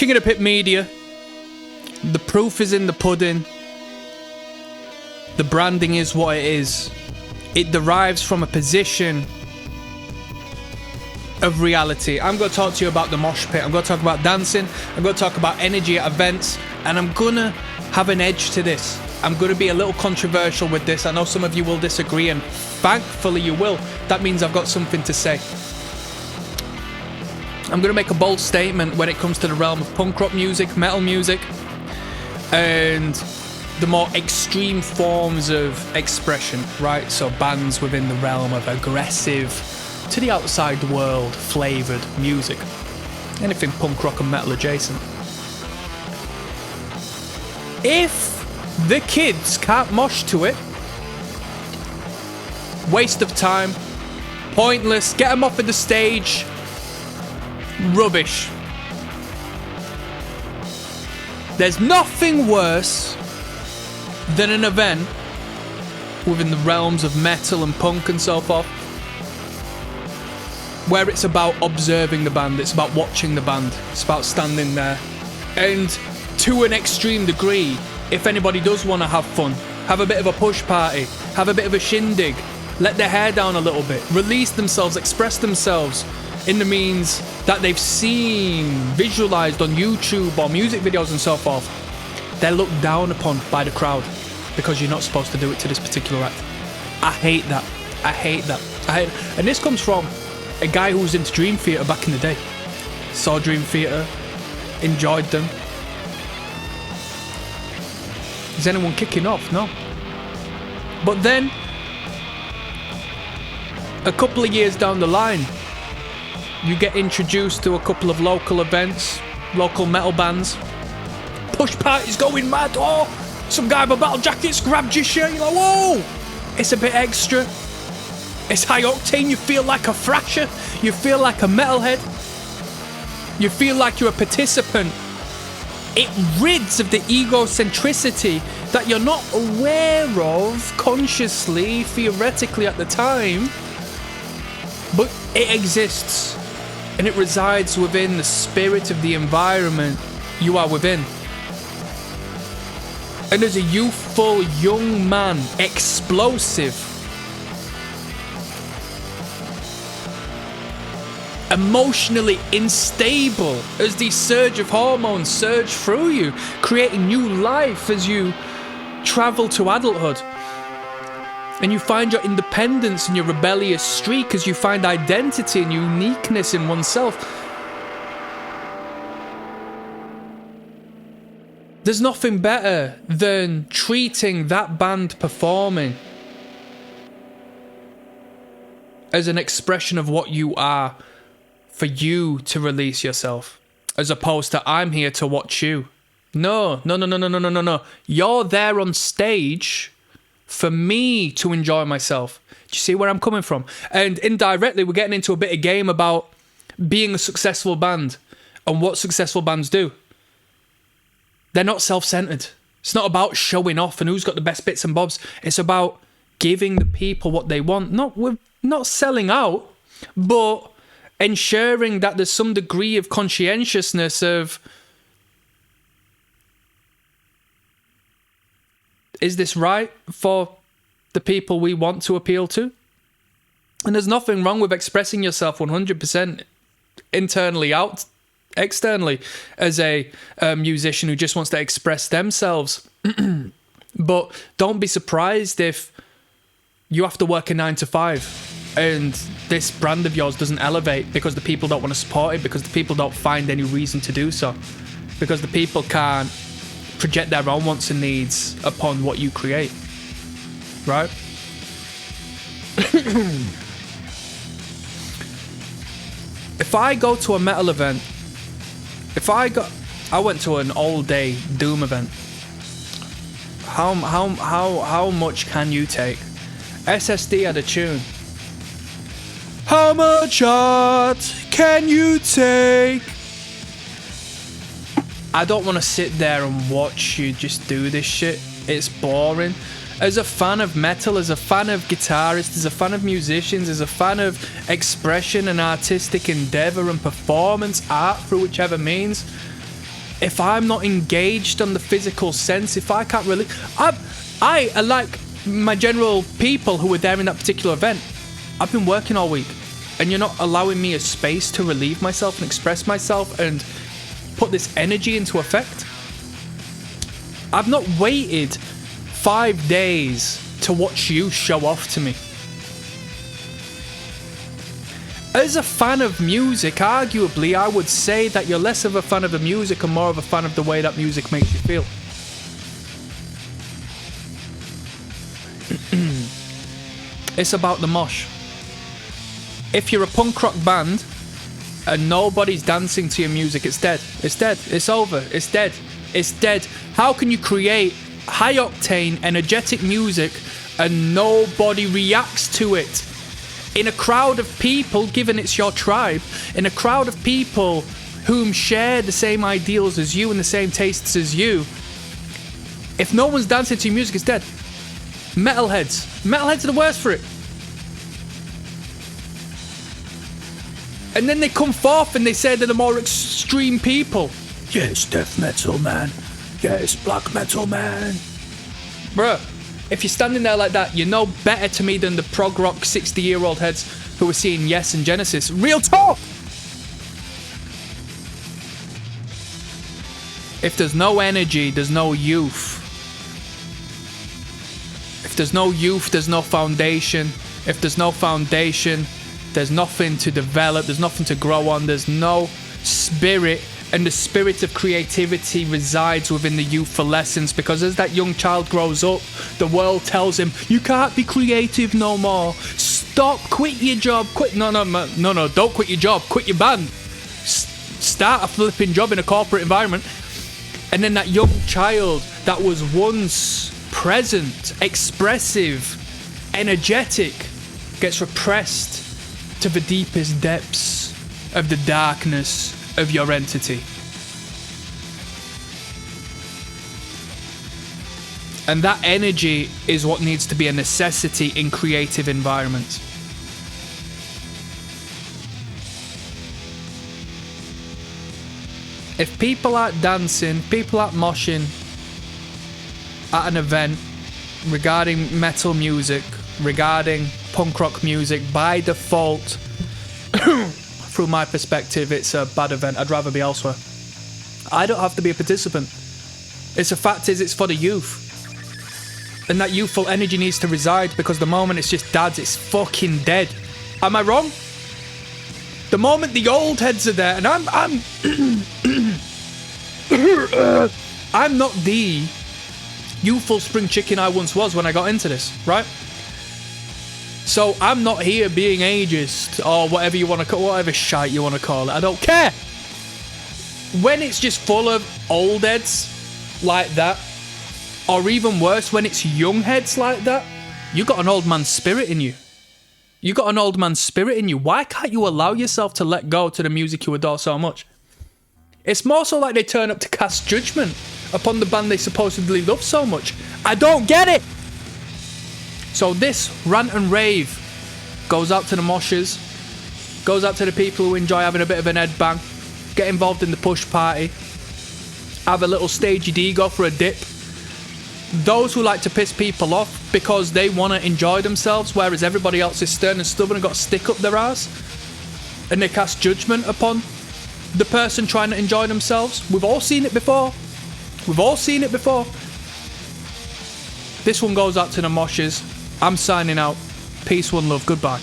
King of the Pit Media. The proof is in the pudding. The branding is what it is. It derives from a position of reality. I'm going to talk to you about the mosh pit. I'm going to talk about dancing. I'm going to talk about energy at events. And I'm going to have an edge to this. I'm going to be a little controversial with this. I know some of you will disagree, and thankfully you will. That means I've got something to say. I'm going to make a bold statement when it comes to the realm of punk rock music, metal music, and the more extreme forms of expression, right? So bands within the realm of aggressive, to the outside world, flavoured music. Anything punk rock and metal adjacent. If the kids can't mosh to it, waste of time, pointless, get them off of the stage, rubbish. There's nothing worse than an event within the realms of metal and punk and so forth where it's about observing the band, it's about watching the band, it's about standing there. And to an extreme degree, if anybody does want to have fun, have a bit of a push party, have a bit of a shindig, let their hair down a little bit, release themselves, express themselves in the means that they've seen, visualized on YouTube or music videos and so forth, they're looked down upon by the crowd because you're not supposed to do it to this particular act. I hate that. I hate that. And this comes from a guy who was into Dream Theater back in the day. Saw Dream Theater, enjoyed them. Is anyone kicking off? No. But then, a couple of years down the line, you get introduced to a couple of local events, local metal bands. Push parties going mad. Oh, some guy with a battle jacket's grabbed your shirt. You're like, whoa! It's a bit extra. It's high octane. You feel like a thrasher. You feel like a metalhead. You feel like you're a participant. It rids of the egocentricity that you're not aware of consciously, theoretically at the time, but it exists and it resides within the spirit of the environment you are within. And as a youthful young man, explosive, emotionally unstable, as the surge of hormones surge through you, creating new life as you travel to adulthood. And you find your independence and your rebellious streak as you find identity and uniqueness in oneself. There's nothing better than treating that band performing as an expression of what you are, for you to release yourself, as opposed to I'm here to watch you. No. You're there on stage for me to enjoy myself. Do you see where I'm coming from? And indirectly, we're getting into a bit of game about being a successful band and what successful bands do. They're not self-centered. It's not about showing off and who's got the best bits and bobs. It's about giving the people what they want. Not selling out, but ensuring that there's some degree of conscientiousness of, is this right for the people we want to appeal to? And there's nothing wrong with expressing yourself 100% internally, out externally, as a musician who just wants to express themselves. But don't be surprised if you have to work a 9 to 5 and this brand of yours doesn't elevate because the people don't want to support it, because the people don't find any reason to do so, because the people can't project their own wants and needs upon what you create, right? If I go to a metal event, I went to an all-day Doom event. How much can you take? SSD had a tune. How much art can you take? I don't want to sit there and watch you just do this shit. It's boring. As a fan of metal, as a fan of guitarists, as a fan of musicians, as a fan of expression and artistic endeavour and performance art through whichever means, if I'm not engaged on the physical sense, if I can't really... I like my general people who were there in that particular event. I've been working all week, and you're not allowing me a space to relieve myself and express myself and put this energy into effect. I've not waited 5 days to watch you show off to me. As a fan of music, arguably, I would say that you're less of a fan of the music and more of a fan of the way that music makes you feel. It's about the mosh. If you're a punk rock band and nobody's dancing to your music, it's dead. It's dead. It's over. It's dead. It's dead. How can you create high octane, energetic music and nobody reacts to it? In a crowd of people, given it's your tribe, in a crowd of people whom share the same ideals as you and the same tastes as you, if no one's dancing to your music, it's dead. Metalheads. Metalheads are the worst for it. And then they come forth and they say they're the more extreme people. Yes, death metal, man. Yes, black metal, man. Bruh, if you're standing there like that, you're no better to me than the prog rock 60-year-old heads who were seeing Yes and Genesis. Real talk! If there's no energy, there's no youth. If there's no youth, there's no foundation. If there's no foundation, there's nothing to develop, there's nothing to grow on, there's no spirit, and the spirit of creativity resides within the youthful lessons, because as that young child grows up, the world tells him, you can't be creative no more. Stop, quit your job, no, don't quit your job, quit your band. Start a flipping job in a corporate environment. And then that young child that was once present, expressive, energetic, gets repressed to the deepest depths of the darkness of your entity. And that energy is what needs to be a necessity in creative environments. If people aren't dancing, people aren't moshing at an event regarding metal music, regarding punk rock music, by default, through my perspective, it's a bad event. I'd rather be elsewhere. I don't have to be a participant. It's a fact is, it's for the youth. And that youthful energy needs to reside, because the moment it's just dads, it's fucking dead. Am I wrong? The moment the old heads are there, and I'm I'm not the youthful spring chicken I once was when I got into this, right? So I'm not here being ageist or whatever you want to call, whatever shite you want to call it. I don't care. When it's just full of old heads like that, or even worse, when it's young heads like that, you got an old man's spirit in you. You got an old man's spirit in you. Why can't you allow yourself to let go to the music you adore so much? It's more so like they turn up to cast judgment upon the band they supposedly love so much. I don't get it. So this rant and rave goes out to the moshers, goes out to the people who enjoy having a bit of an headbang, get involved in the push party, have a little stagey ego for a dip. Those who like to piss people off because they want to enjoy themselves, whereas everybody else is stern and stubborn and got a stick up their ass, and they cast judgment upon the person trying to enjoy themselves. We've all seen it before. We've all seen it before. This one goes out to the moshers. I'm signing out. Peace, one love, goodbye.